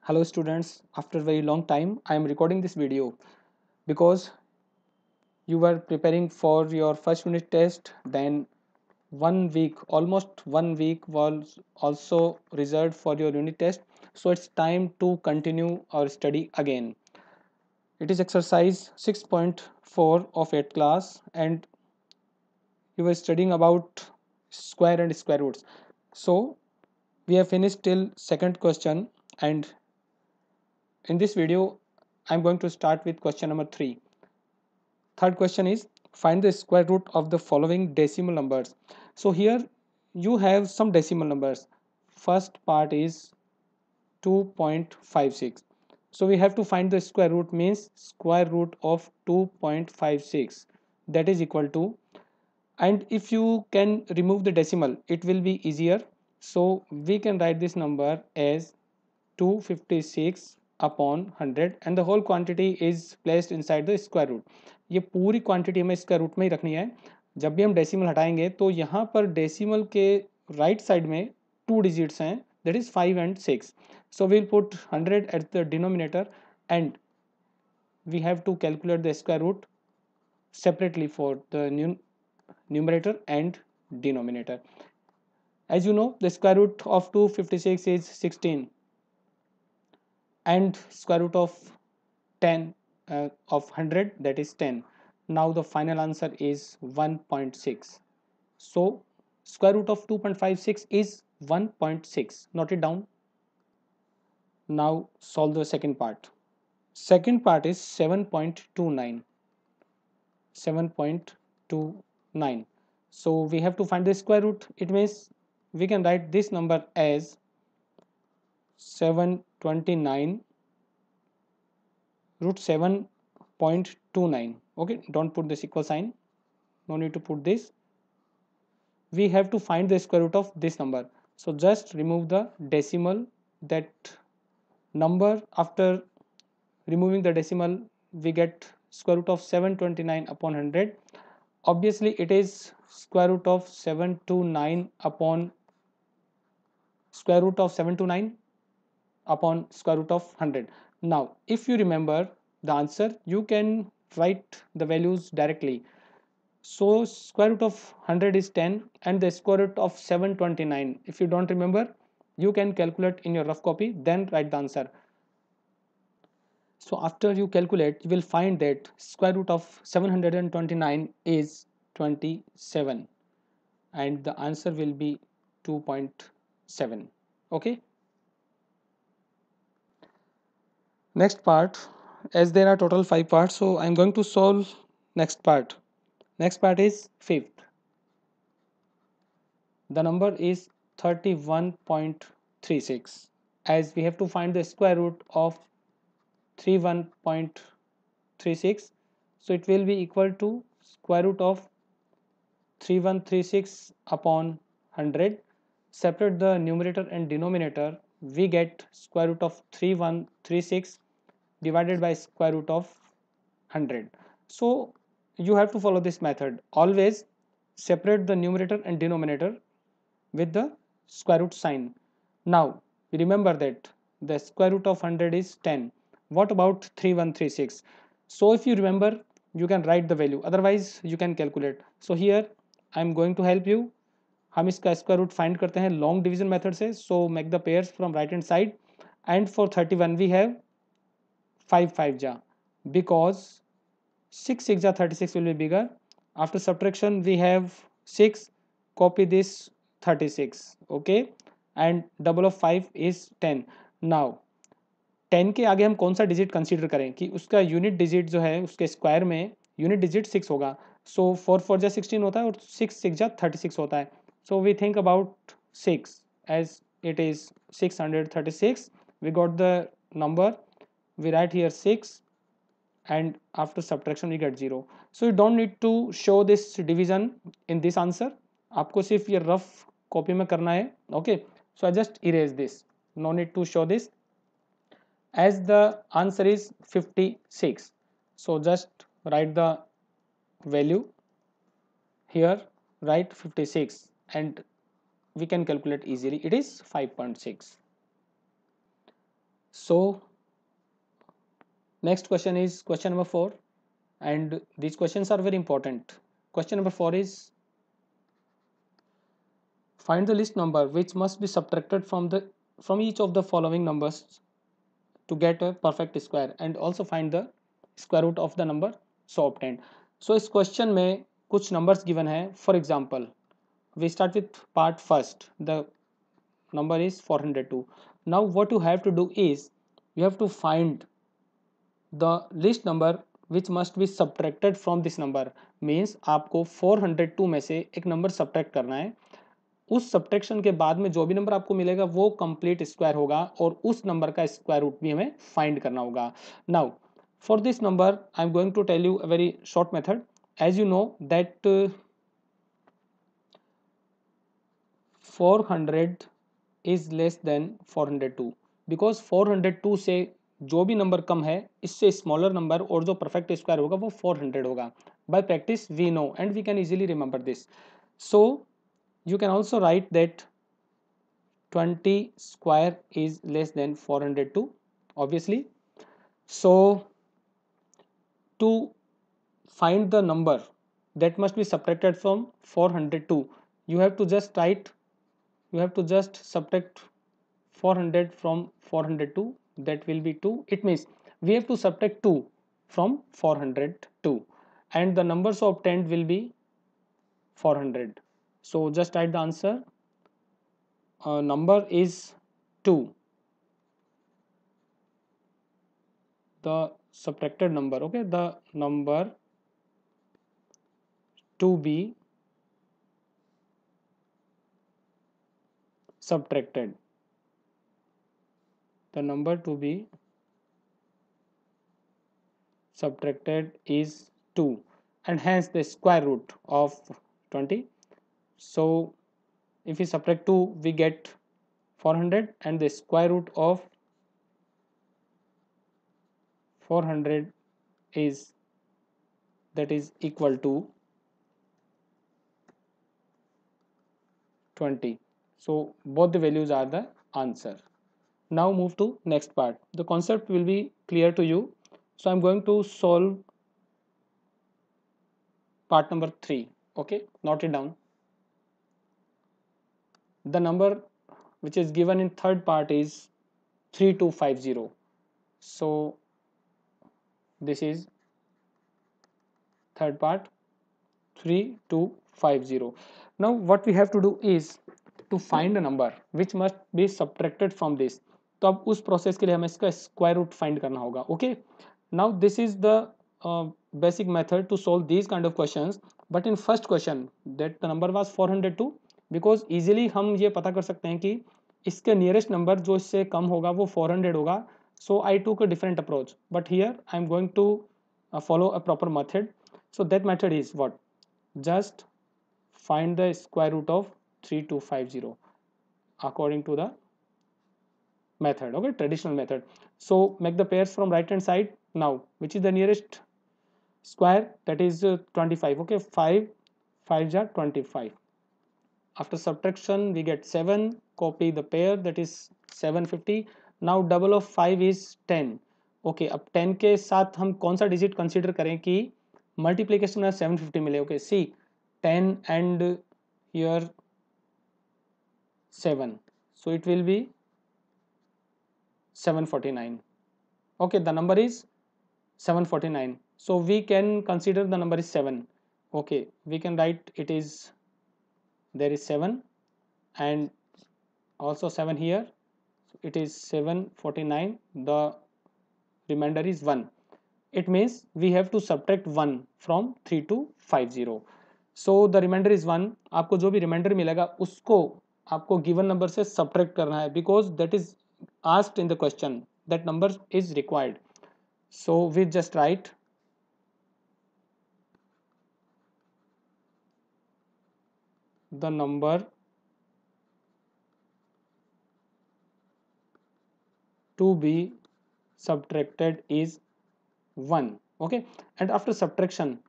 Hello students, after a very long time I am recording this video because you were preparing for your first unit test, then almost 1 week was also reserved for your unit test. So it's time to continue our study again. It is exercise 6.4 of 8th class and you were studying about square and square roots. So we have finished till second question, and in this video I'm going to start with question number 3. Third question is find the square root of the following decimal numbers. So here you have some decimal numbers. First part is 2.56. So we have to find the square root, means square root of 2.56, that is equal to, and if you can remove the decimal it will be easier. So we can write this number as 256 upon 100 and the whole quantity is placed inside the square root. ये पूरी quantity हमें square root में ही रखनी है. जब भी हम decimal हटाएंगे तो यहाँ पर डेसिमल के राइट साइड में 2 डिजिट्स हैं, that is 5 and 6. So we'll put 100 at the denominator and we have to calculate the square root separately for the numerator and denominator. As you know, the square root of 256 is 16 and square root of 10 of 100, that is 10. Now the final answer is 1.6. So square root of 2.56 is 1.6. Note it down. Now solve the second part. Second part is 7.29. 7.29. So we have to find the square root. It means we can write this number as 729 root 7.29. Okay, don't put this equal sign, no need to put this. We have to find the square root of this number, so just remove the decimal. That number, after removing the decimal, we get square root of 729 upon 100. Obviously it is square root of 729 upon square root of 729 upon square root of 100. Now if you remember the answer, you can write the values directly. So square root of 100 is 10 and the square root of 729, if you don't remember, you can calculate in your rough copy, then write the answer. So after you calculate, you will find that square root of 729 is 27 and the answer will be 2.7. Okay. Next part, as there are total 5 parts, so I'm going to solve next part. Next part is fifth. The number is 31.36. As we have to find the square root of 31.36, so it will be equal to square root of 3136 upon 100. Separate the numerator and denominator, we get square root of 3136 divided by square root of 100. So you have to follow this method. Always separate the numerator and denominator with the square root sign. Now remember that the square root of 100 is 10. What about 3136? So if you remember, you can write the value, otherwise you can calculate. So here I am going to help you. हम इसका square root find करते हैं long division method से. So make the pairs from right hand side and for 31 we have 5 5 ja, because 6 6 ja 36 will be bigger. After subtraction we have 6, copy this 36. Okay, and double of 5 is 10. Now 10 के आगे हम कौन सा digit consider करें कि उसका unit digit जो है उसके स्क्वायर में यूनिट डिजिट 6 होगा. सो 4 4 जा 16 होता है और 6 6 जा 36 होता है. So we think about 6 as it is 636. We got the number, we write here 6 and after subtraction we get 0. So you don't need to show this division in this answer. आपको सिर्फ ये रफ कॉपी में करना है. Okay, so I just erase this, no need to show this, as the answer is 56. So just write the value here, write 56 and we can calculate easily, it is 5.6. So next question is question number 4, and these questions are very important. Question number 4 is, find the least number which must be subtracted from each of the following numbers to get a perfect square, and also find the square root of the number so obtained. So इस question में कुछ numbers given है. For example we start with part first. The number is 402. Now what you have to do is, you have to find the least number which must be subtracted from this number. Means आपको 402 में से एक number subtract करना है. उस subtraction के बाद में जो भी नंबर आपको मिलेगा वो कंप्लीट स्क्वायर होगा, और उस नंबर का स्क्वायर रूट भी हमें फाइंड करना होगा. Now for this number I am going to tell you a very short method. As you know that 400 is less than 402, because 402 से जो भी नंबर कम है इससे स्मॉलर नंबर और जो परफेक्ट स्क्वायर होगा वो 400 होगा. By practice we know and we can easily remember this. So you can also write that 20 square is less than 402, obviously. So to find the number that must be subtracted from 402, you have to just write, you have to just subtract 400 from 402, that will be 2. It means we have to subtract 2 from 402, and the numbers obtained will be 400. So just write the answer. Number is 2. The subtracted number, okay, the number to be subtracted, the number to be subtracted is 2, and hence the square root of 20. So if we subtract 2 we get 400, and the square root of 400 is, that is equal to 20. So both the values are the answer. Now move to next part. The concept will be clear to you. So I'm going to solve part number 3. Okay, note it down. The number which is given in third part is 3250. So this is third part, 3250. Now what we have to do is to find a number which must be subtracted from this. तो अब उस process के लिए हमें इसका square root find करना होगा. Okay, now this is the basic method to solve these kind of questions. But in first question that the number was 402, because easily हम ये पता कर सकते हैं कि इसके नियरेस्ट नंबर जो इससे कम होगा वो 400 होगा. So I took a different approach, but here I am going to follow a proper method. So that method is what? Just find the square root of 3250 according to the method, okay, traditional method. So make the pairs from right hand side. Now which is the nearest square? That is 25. Okay, 5 5 are 25. After subtraction we get 7. Copy the pair, that is 750. Now double of 5 is 10. Okay, अब 10 के साथ हम कौन सा digit consider करें कि multiplication में 750 मिले. Okay, see 10 and here 7, so it will be 749. Okay, the number is 749, so we can consider the number is 7. Okay, we can write it is, there is 7 and also 7 here, so it is 749. The remainder is 1. It means we have to subtract 1 from 3250. So the remainder is 1. आपको जो भी reminder मिलेगा उसको आपको given number से subtract करना है, because that is asked in the question, that number is required. So we just write the number to be subtracted is 1. Okay, and after subtraction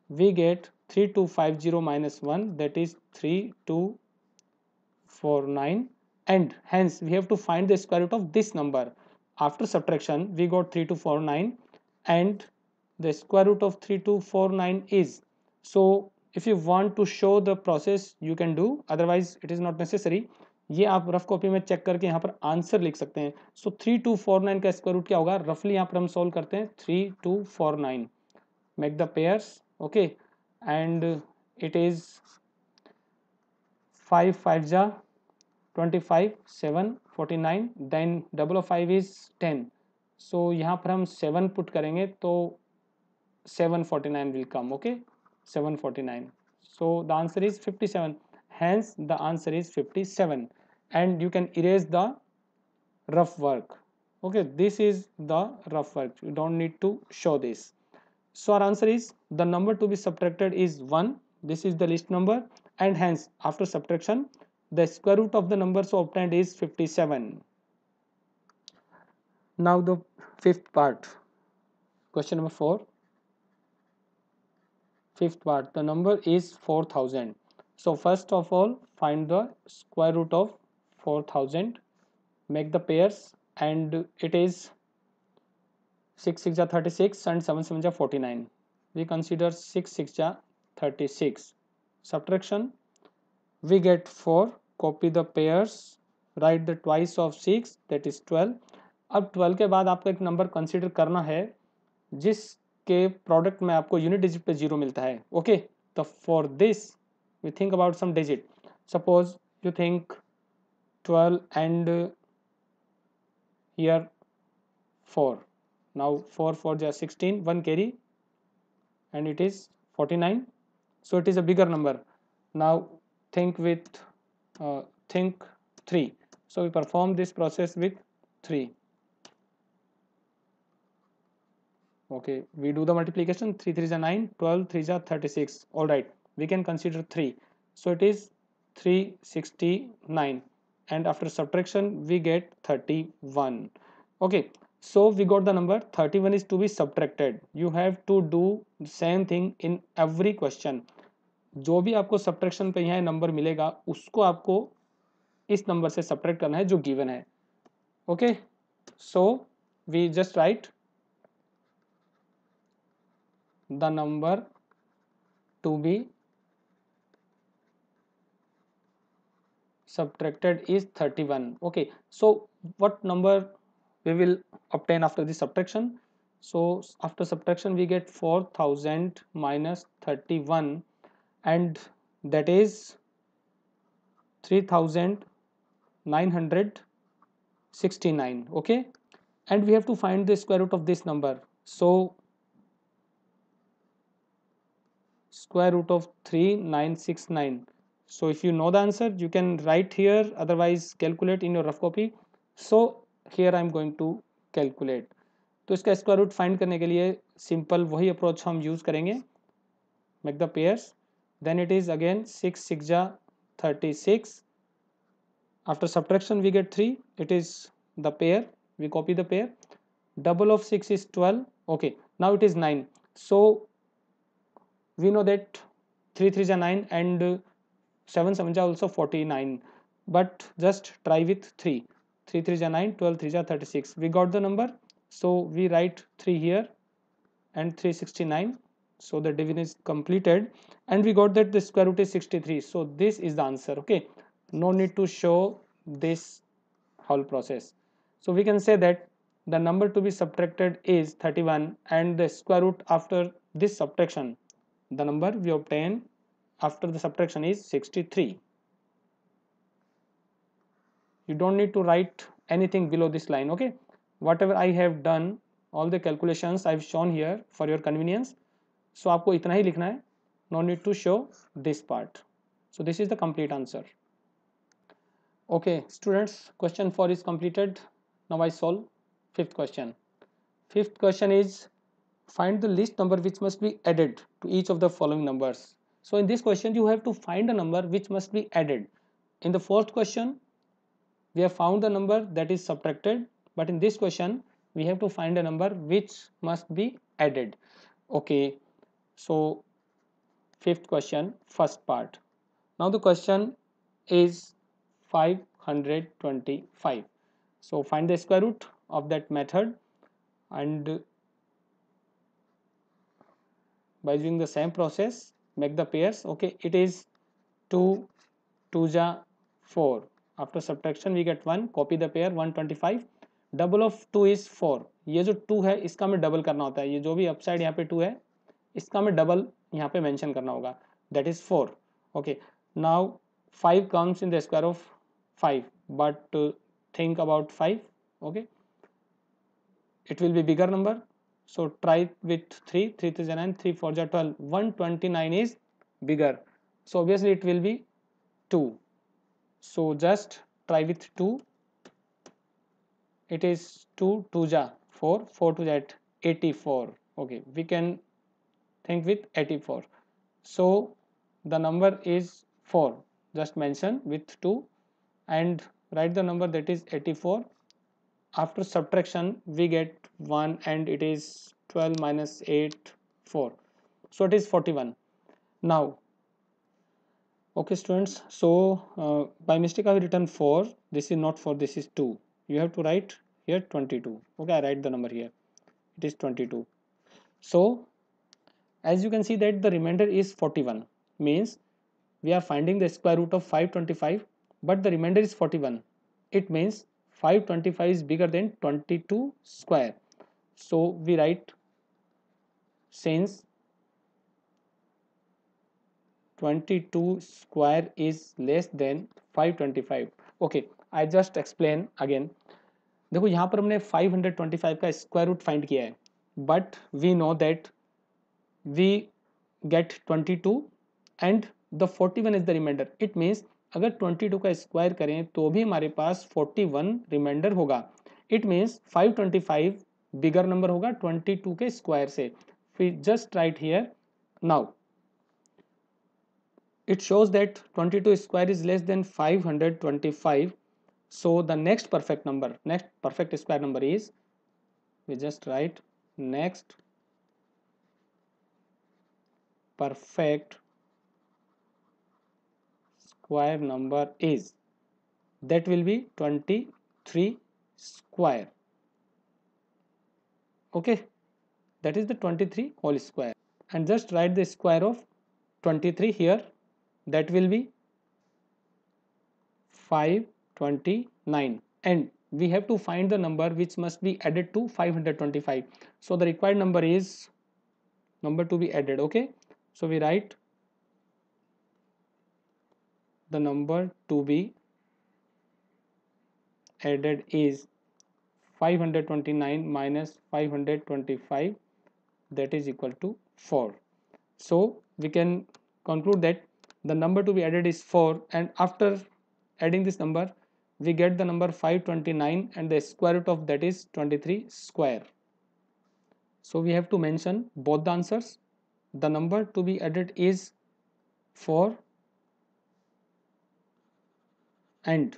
we get 3250 minus 1, that is 3249, and hence we have to find the square root of this number. after subtraction we got 3249, and the square root of 3249 is, so if you want to show the process you can do, otherwise it is not necessary. ये आप rough copy में check करके यहाँ पर answer लिख सकते हैं. सो 3249 का स्क्वायर रूट क्या होगा, रफली यहाँ पर हम सॉल्व करते हैं. 3249, make the pairs, okay, and it is 5 5 जा 25, 7 49, then double of 5 is 10. So यहाँ पर हम 7 पुट करेंगे तो 749 will come, okay, 749. So the answer is 57. Hence the answer is 57, and you can erase the rough work. Okay, this is the rough work. You don't need to show this. So our answer is the number to be subtracted is 1. This is the least number, and hence after subtraction the square root of the number so obtained is 57. Now the fifth part, question number 4. Fifth part, the number is 4000. So first of all find the square root of 4000, make the pairs, and it is 6 6 ja 36 and 7 7 ja 49. We consider 6 6 ja 36. Subtraction, we get 4, copy the pairs, write the twice of 6, that is 12. अब 12 के बाद आपको एक number consider करना है जिसके product में आपको यूनिट डिजिट पे जीरो मिलता है. ओके, तो for this we think about some digit. Suppose you think 12 and here 4. Now 4 4 ja 16, 1 carry, and it is 49. So it is a bigger number. Now think with think 3. So we perform this process with 3. Okay, we do the multiplication. 3 3 is 9, 12 3 is 36. All right, we can consider 3. So it is 369, and after subtraction we get 31. Okay, so we got the number 31 is to be subtracted. You have to do the same thing in every question. जो भी आपको subtraction पे यहाँ number मिलेगा उसको आपको इस number से सब्ट्रैक्ट करना है जो गिवन है. Okay, so we just write the number to be subtracted is 31. Okay, so what number we will obtain after the subtraction? So after subtraction we get 4000 minus 31, and that is 3969. Okay, and we have to find the square root of this number. So square root of 3969. So if you know the answer you can write here, otherwise calculate in your rough copy. So here I am going to calculate. तो इसका square root find करने के लिए simple वही approach हम use करेंगे. Make the pairs, then it is again 6 6 जा 36. After subtraction we get 3, it is the pair, we copy the pair. Double of 6 is 12. Okay, now it is 9. So we know that 3 3 is 9 and 7 7 is also 49, but just try with 3. 3 3 is 9, 12 3 is 36. We got the number, so we write 3 here and 369. So the division is completed, and we got that the square root is 63. So this is the answer. Okay, no need to show this whole process. So we can say that the number to be subtracted is 31, and the square root after this subtraction, the number we obtain after the subtraction is 63. You don't need to write anything below this line. Okay, whatever I have done, all the calculations I've shown here for your convenience. So आपको इतना ही लिखना है, no need to show this part. So this is the complete answer. Okay students, question 4 is completed. Now I solve fifth question. Fifth question is find the least number which must be added to each of the following numbers. So in this question you have to find a number which must be added. In the fourth question we have found the number that is subtracted, but in this question we have to find a number which must be added. Okay, so fifth question, first part. Now the question is 525. So find the square root. of that method, and by using the same process make the pairs. Okay, it is 2 2 ja 4. After subtraction we get 1, copy the pair 125, double of 2 is 4. ये जो 2 है इसका हमें double करना होता है, ये जो भी अपसाइड यहाँ पे 2 है इसका हमें डबल यहाँ पे मेंशन करना होगा, that is 4. Okay, now 5 comes in the square of 5, but think about 5. Okay, it will be bigger number, so try with 3. 3 3 9, 3 4 12, 129 is bigger, so obviously it will be 2. So just try with 2. It is 2 2 ja 4, 4 2 ja 84. Okay, we can think with 84. So the number is 4. Just mention with 2 and write the number, that is 84. After subtraction we get 1 and it is 12 minus 8 4, so it is 41. Now, okay students, so by mistake I have written 4. This is not 4, this is 2. You have to write here 22. Okay, I write the number here, it is 22. So as you can see that the remainder is 41, means we are finding the square root of 525, but the remainder is 41. It means 525 is bigger than 22 square. So we write, since 22 square is less than 525. Okay, I just explain again. देखो यहाँ पर हमने 525 का square root find किया है, but we know that we get 22 and the 41 is the reminder. It means अगर 22 का square करें तो भी हमारे पास 41 रिमाइंडर होगा. इट मीन्स 525 बिगर नंबर होगा 22 के स्क्वायर से. फिर just write here, now it shows that 22 square is less than 525. So the next perfect square number is, we just write next perfect square number is, that will be 23 square. Okay, that is the 23 whole square, and just write the square of 23 here, that will be 529, and we have to find the number which must be added to 525. So the required number is number to be added. Okay, so we write the number to be added is 529 minus 525, that is equal to 4. So we can conclude that the number to be added is 4, and after adding this number we get the number 529 and the square root of that is 23 square. So we have to mention both the answers. The number to be added is 4 and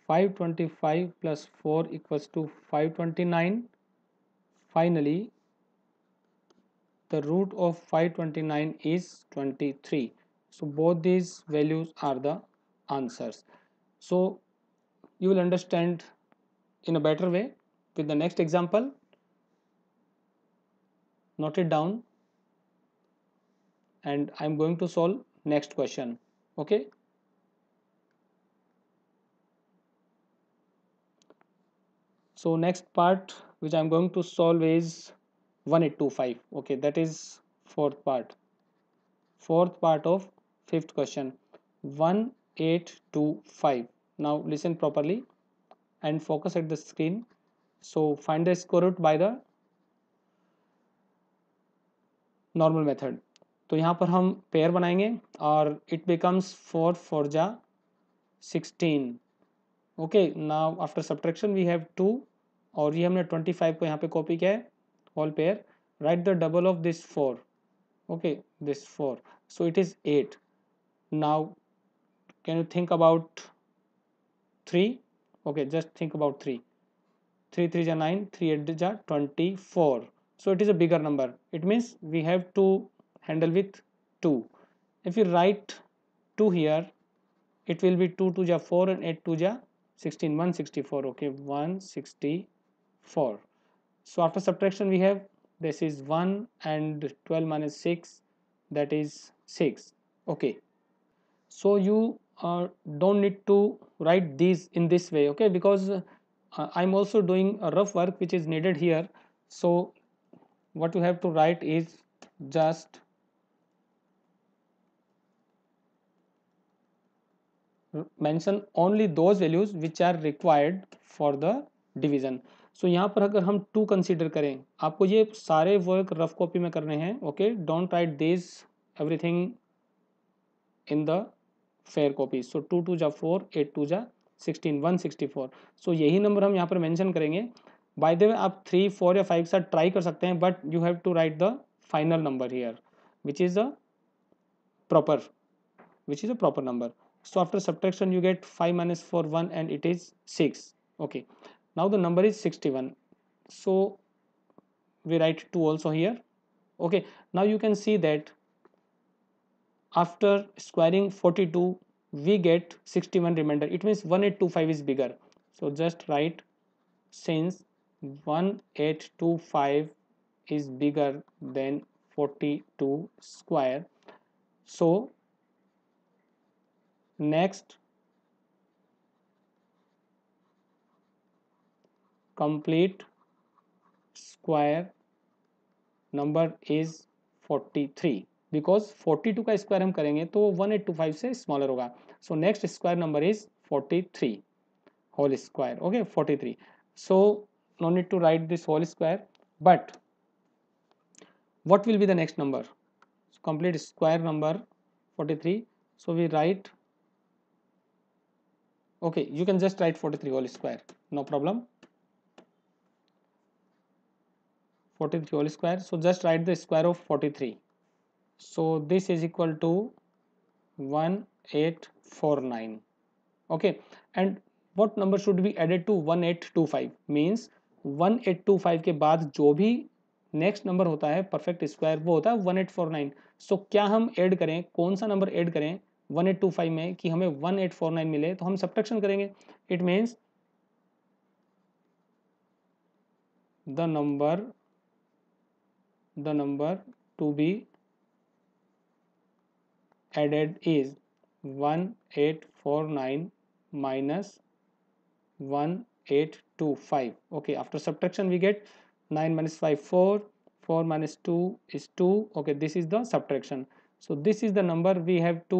525 plus 4 equals to 529. Finally, the root of 529 is 23. So both these values are the answers. So you will understand in a better way with the next example. Note it down and I am going to solve next question. Okay. So next part which I am going to solve is 1825. Okay, that is fourth part of fifth question, 1825. Now listen properly and focus at the screen. So find the square root by the normal method. तो यहाँ पर हम pair बनाएंगे और it becomes 4 4 जा 16. Okay, now after subtraction we have 2 और ये हमने 25 को यहाँ पे कॉपी किया है whole pair. Write the double of this 4. Okay, this 4, so it is 8. Now can you think about 3? Okay, just think about 3. 3 3 ja 9, 3 8 ja 24. So it is a bigger number. It means we have to handle with 2. If you write 2 here, it will be 2 2 ja 4 and 8 2 ja 16 164. Okay, 164. So after subtraction we have, this is 1 and 12 minus 6, that is 6. Okay, so you don't need to write these in this way, okay, because I'm also doing a rough work which is needed here. So what you have to write is just mention only those values which are required for the division. So यहाँ पर अगर हम 2 consider करें, आपको ये सारे work rough copy में करने हैं, okay, don't write this everything in the fair copy. So 2 2 जा 4, 8 2 जा 16, 164. सो यही नंबर हम यहाँ पर मेंशन करेंगे. बाय द वे आप 3 4 या 5 के साथ ट्राई कर सकते हैं, but you have to write the final number here which is the proper, which is a proper number. So after subtraction you get 5 minus 4 1 and it is 6. Okay, now the number is 61. So we write 2 also here. Okay, now you can see that after squaring 42 we get 61 remainder. It means 1825 is bigger. So just write, since 1825 is bigger than 42 square, so next complete square number is 43, because 42 का square हम करेंगे तो 1825 से smaller होगा. So next square number is 43 whole square. Okay, 43. So no need to write this whole square, but what will be the next number? So complete square number 43. So we write, okay, you can just write 43 whole square, no problem. 43 whole square. So just write the square of 43. So this is equal to 1849. Okay, and what number should be added to 1825? means 1825 के बाद जो भी next number होता है perfect square वो होता है 1849. सो क्या हम ऐड करें, कौन सा नंबर ऐड करें 1825 में कि हमें 1849 मिले? तो हम सब्ट्रैक्शन करेंगे. It means the number to be added is 1849 minus 1825. Okay, after subtraction we get 9 minus 5 4, 4 minus 2 is 2. Okay, this is the subtraction. So this is the number we have to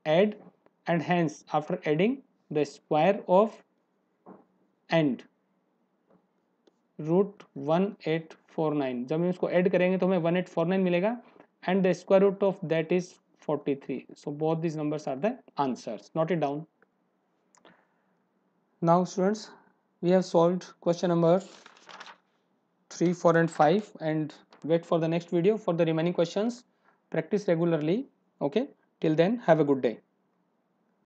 add, and hence after adding the square of and root 1849, जब हम इसको add करेंगे तो हमें 1849 मिलेगा, and the square root of that is 43. So both these numbers are the answers. Note it down. Now students, we have solved question number 3 4 and 5, and wait for the next video for the remaining questions. Practice regularly. Okay, till then have a good day.